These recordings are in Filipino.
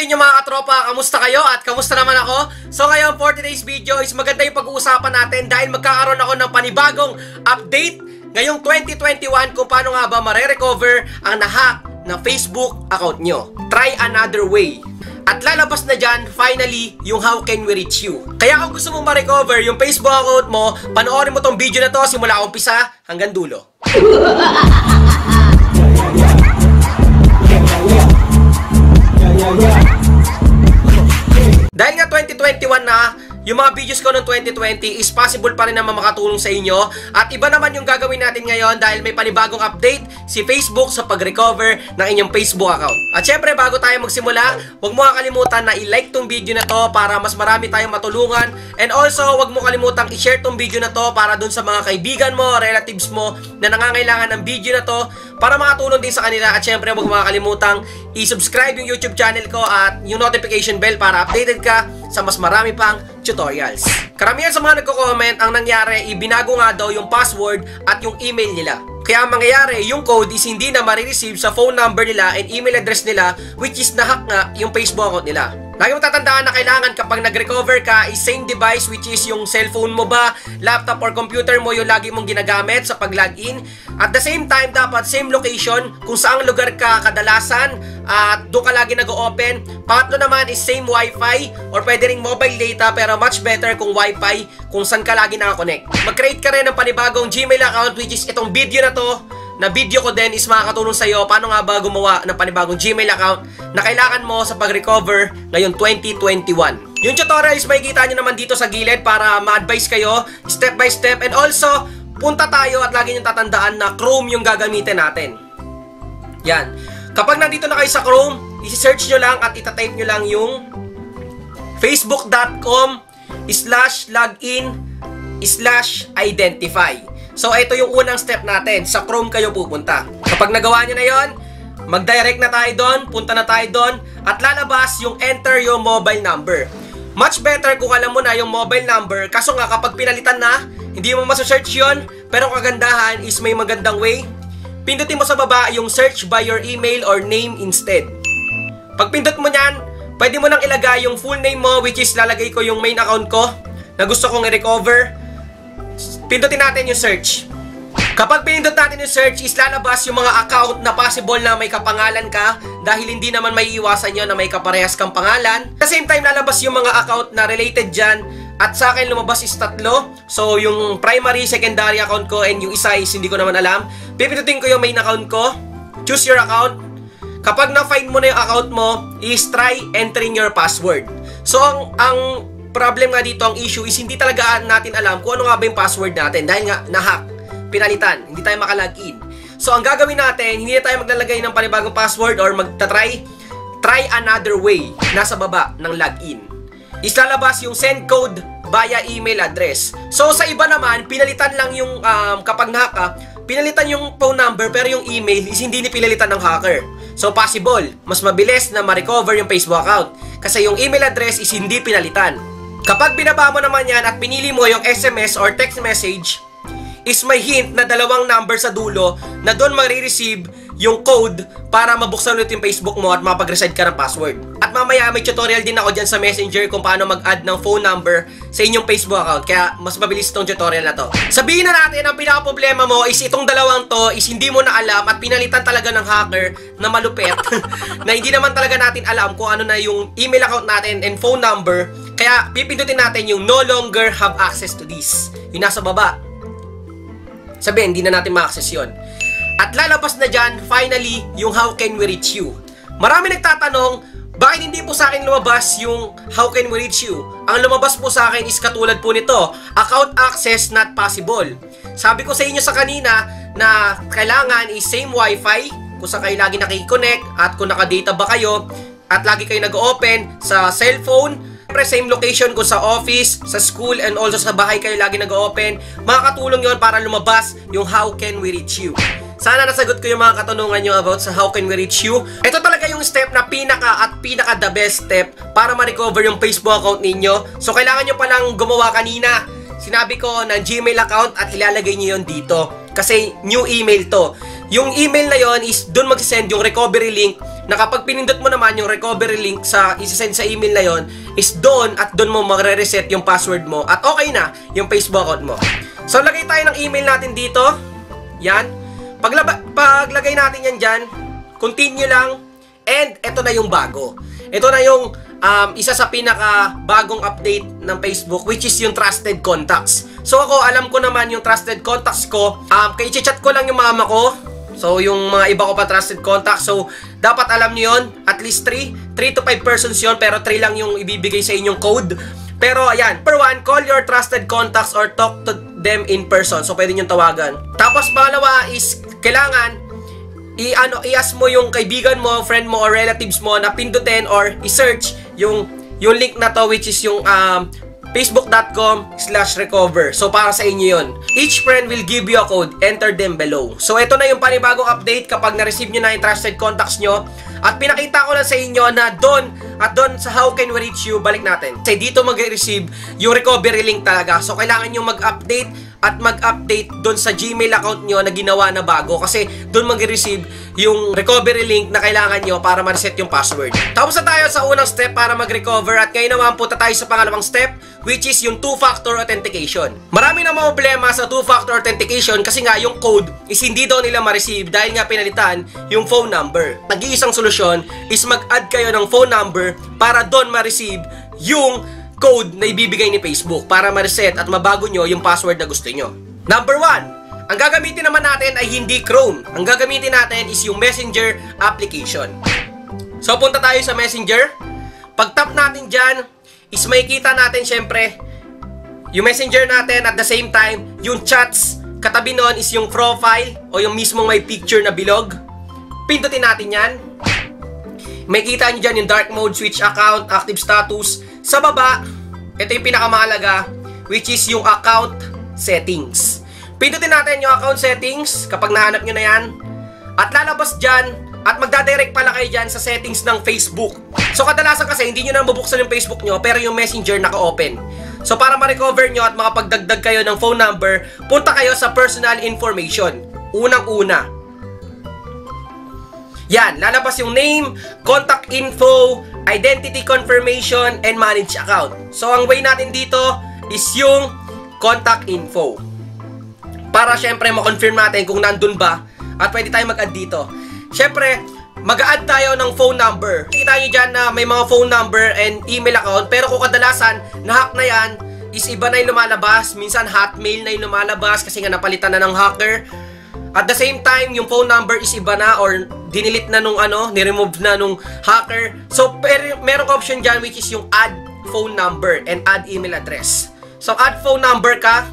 sa inyo mga katropa, kamusta kayo at kamusta naman ako? So ngayon for today's video is maganda yung pag-uusapan natin dahil magkakaroon ako ng panibagong update ngayong 2021 kung paano nga ba mare-recover ang nahack na Facebook account nyo. Try another way. At lalabas na dyan, finally, yung how can we reach you. Kaya kung gusto mong ma-recover yung Facebook account mo, panoorin mo tong video na to simula umpisa hanggang dulo. Dahil nga 2021 na, yung mga videos ko noong 2020 is possible pa rin naman makatulong sa inyo. At iba naman yung gagawin natin ngayon dahil may panibagong update si Facebook sa pag-recover ng inyong Facebook account. At syempre bago tayo magsimula, huwag mo kalimutan na i-like tong video na to para mas marami tayong matulungan. And also, huwag mo kalimutang i-share tong video na to para dun sa mga kaibigan mo, relatives mo na nangangailangan ng video na to para makatulong din sa kanila. At syempre, huwag mo kalimutang i-subscribe yung YouTube channel ko at yung notification bell para updated ka sa mas marami pang tutorials. Karamihan sa mga nagko-comment, ang nangyari, ibinago nga daw yung password at yung email nila. Kaya ang mangyayari, yung code is hindi na marireceive sa phone number nila and email address nila, which is nahack nga yung Facebook account nila. Lagi mo tatandaan na kailangan kapag nag-recover ka is same device, which is yung cellphone mo ba, laptop or computer mo yung lagi mong ginagamit sa pag-login. At the same time, dapat same location kung saang lugar ka kadalasan at doon ka lagi nag-open. Pangatlo naman is same wifi or pwede ring mobile data pero much better kung wifi kung saan ka lagi nakakonect. Mag-create ka rin ng panibagong Gmail account, which is itong video na to. Na video ko din is makakatulong sa iyo paano nga ba gumawa ng panibagong Gmail account na kailangan mo sa pag-recover ngayon 2021. Yung tutorials makikita nyo naman dito sa gilid para ma-advise kayo step by step. And also, punta tayo at lagi nyo tatandaan na Chrome yung gagamitin natin. Yan. Kapag nandito na kayo sa Chrome, isi-search nyo lang at itatype nyo lang yung facebook.com/login/identify. So, ito yung unang step natin. Sa Chrome kayo pupunta. Kapag nagawa nyo na yon, mag-direct na tayo doon, punta na tayo doon, at lalabas yung enter your mobile number. Much better kung alam mo na yung mobile number, kaso nga kapag pinalitan na, hindi mo masasearch yon, pero kagandahan is may magandang way. Pindutin mo sa baba yung search by your email or name instead. Pag pindot mo nyan, pwede mo nang ilagay yung full name mo, which is lalagay ko yung main account ko na gusto kong i-recover. Pindutin natin yung search. Kapag pinindot natin yung search, is lalabas yung mga account na possible na may kapangalan ka dahil hindi naman may iwasan yun na may kaparehas kang pangalan. At the same time, lalabas yung mga account na related dyan at sa akin lumabas is tatlo. So, yung primary, secondary account ko and yung isa is hindi ko naman alam. Pipindutin ko yung main account ko. Choose your account. Kapag na-find mo na yung account mo, is try entering your password. So, ang problem nga dito, ang issue is hindi talaga natin alam kung ano nga ba yung password natin dahil nga nahack, pinalitan, hindi tayo makalogin. So ang gagawin natin, hindi na tayo maglalagay ng panibagong password or try another way nasa baba ng login. Islalabas yung send code via email address. So sa iba naman, pinalitan lang yung kapag nahack ka, pinalitan yung phone number pero yung email is hindi pinalitan ng hacker. So possible, mas mabilis na ma-recover yung Facebook account kasi yung email address is hindi pinalitan. Kapag binaba mo naman yan at pinili mo yung SMS or text message, is may hint na dalawang number sa dulo na doon marireceive yung code para mabuksan ulit yung Facebook mo at mapag-reset ka ng password. At mamaya may tutorial din ako dyan sa Messenger kung paano mag-add ng phone number sa inyong Facebook account. Kaya mas mabilis itong tutorial na to. Sabihin na natin, ang pinaka-problema mo is itong dalawang to is hindi mo na alam at pinalitan talaga ng hacker na malupit na hindi naman talaga natin alam kung ano na yung email account natin and phone number. Kaya pipindutin natin yung no longer have access to this. Yung nasa baba. Sabihin, hindi na natin ma-access yun. At lalabas na dyan, finally, yung how can we reach you. Marami nagtatanong, bakit hindi po sa akin lumabas yung how can we reach you? Ang lumabas po sa akin is katulad po nito, account access not possible. Sabi ko sa inyo sa kanina na kailangan is same wifi, kung saan kayo lagi nakikonnect at kung nakadata ba kayo, at lagi kayo nag-open sa cellphone. Same location ko sa office, sa school, and also sa bahay kayo lagi nag-open. Makakatulong yon para lumabas yung how can we reach you. Sana nasagot ko yung mga katanungan nyo about sa how can we reach you. Ito talaga yung step na pinaka the best step para ma-recover yung Facebook account ninyo. So kailangan nyo palang gumawa kanina. Sinabi ko ng Gmail account at ilalagay nyo yon dito. Kasi new email to. yung email na yon is doon mag-send yung recovery link na kapag pinindot mo naman yung recovery link sa isa-send sa email na yon is doon at doon mo magre-reset yung password mo at okay na yung Facebook account mo. So lagay tayo ng email natin dito. Yan. Paglagay natin yan dyan, continue lang and ito na yung bago. Ito na yung isa sa pinaka bagong update ng Facebook, which is yung trusted contacts. So ako, alam ko naman yung trusted contacts ko. Kaya i-chat ko lang yung mama ko. So yung mga iba ko pa trusted contacts. So dapat alam niyo yon, at least 3 to 5 persons yon, pero 3 lang yung ibibigay sa inyong code. Pero ayan, per one, call your trusted contacts or talk to them in person. So pwede nyo tawagan. Tapos pangalawa is kailangan i-ask mo yung kaibigan mo, friend mo, or relatives mo na pindutin or i-search yung link na to, which is yung facebook.com/recover. So para sa inyo yun. Each friend will give you a code. Enter them below. So ito na yung panibagong update kapag na-receive nyo na yung trusted contacts nyo. At pinakita ko lang sa inyo na doon sa how can we reach you, balik natin. Kasi dito mag-receive yung recovery link talaga. So kailangan nyo mag-update at mag-update doon sa Gmail account nyo na ginawa na bago. Kasi doon mag-receive yung recovery link na kailangan nyo para ma-reset yung password. Tapos na tayo sa unang step para mag-recover. At ngayon naman punta tayo sa pangalawang step, which is yung two-factor authentication. Marami na mga problema sa two-factor authentication kasi nga yung code is hindi daw nila ma-receive dahil nga pinalitan yung phone number. Nag-iisang solusyon is mag-add kayo ng phone number para doon ma-receive yung code na ibibigay ni Facebook para ma-reset at mabago nyo yung password na gusto nyo. Number 1, ang gagamitin naman natin ay hindi Chrome. Ang gagamitin natin is yung Messenger application. So punta tayo sa Messenger. Pag tap natin dyan, is makikita natin syempre yung Messenger natin at the same time, yung chats. Katabi nun is yung profile o yung mismong may picture na bilog. Pindutin natin yan. Makikita nyo dyan yung dark mode, switch account, active status. Sa baba, ito yung pinakamahalaga, which is yung account settings. Pindutin natin yung account settings kapag nahanap nyo na yan. At lalabas dyan, at magdadirect pala kayo dyan sa settings ng Facebook. So kadalasan kasi hindi nyo na mabuksan yung Facebook nyo, pero yung Messenger naka-open. So para ma-recover nyo at makapagdagdag kayo ng phone number, punta kayo sa personal information. Unang-una. Yan, lalabas yung name, contact info, identity confirmation, and manage account. So ang way natin dito is yung contact info. Para syempre ma-confirm natin kung nandun ba at pwede tayo mag-add dito. Syempre, mag-add tayo ng phone number. Kita nyo dyan na may mga phone number and email account, pero kung kadalasan, na-hack na yan, is iba na yung lumalabas. Minsan hotmail na yung lumalabas kasi nga napalitan na ng hacker. At the same time, yung phone number is iba na or dinilit na nung ni-remove na nung hacker. So, merong option dyan which is yung add phone number and add email address. So, add phone number ka.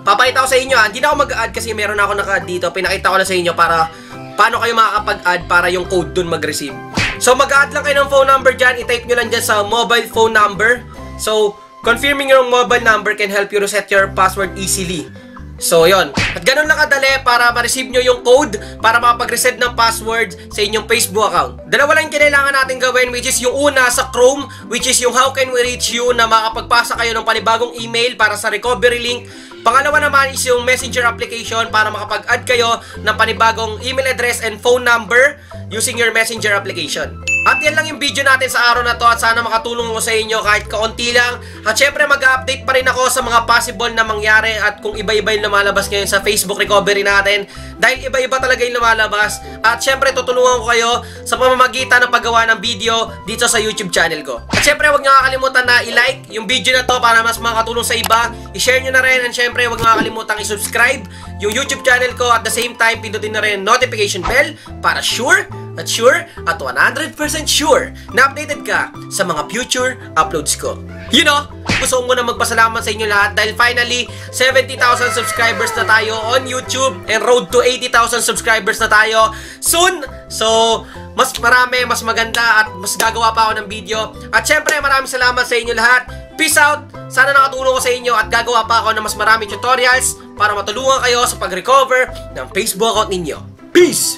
Papakita ko sa inyo, hindi na ako mag-add kasi meron na ako naka-add dito. Pinakita ko na sa inyo para paano kayo makakapag-add para yung code dun mag-receive. So, mag-add lang kayo ng phone number dyan. I-type nyo lang dyan sa mobile phone number. So, confirming your mobile number can help you reset your password easily. So, yon. At ganun lang kadali para ma-receive nyo yung code para makapag-reset ng password sa inyong Facebook account. Dalawa lang kailangan natin gawin, which is yung una sa Chrome, which is yung how can we reach you na makapagpasa kayo ng panibagong email para sa recovery link. Pangalawa naman is yung Messenger application para makapag-add kayo ng panibagong email address and phone number using your Messenger application. At yan lang yung video natin sa araw na to at sana makatulong ko sa inyo kahit kaunti lang. At syempre mag-update pa rin ako sa mga possible na mangyari at kung iba-iba yung lumalabas ngayon sa Facebook recovery natin. Dahil iba-iba talaga yung lumalabas. At syempre tutulungan ko kayo sa pamamagitan ng paggawa ng video dito sa YouTube channel ko. At syempre huwag nyo kakalimutan na i-like yung video na to para mas makatulong sa iba. I-share nyo na rin and syempre huwag nyo kakalimutan i-subscribe yung YouTube channel ko at the same time pindutin na rin notification bell para sure at 100% sure na updated ka sa mga future uploads ko. You know, gusto ko muna magpasalamat sa inyo lahat dahil finally 70,000 subscribers na tayo on YouTube and road to 80,000 subscribers na tayo soon. So, mas marami, mas maganda at mas gagawa pa ako ng video. At syempre, maraming salamat sa inyo lahat. Peace out! Sana nakatulong ko sa inyo at gagawa pa ako ng mas maraming tutorials para matulungan kayo sa pag-recover ng Facebook account ninyo. Peace!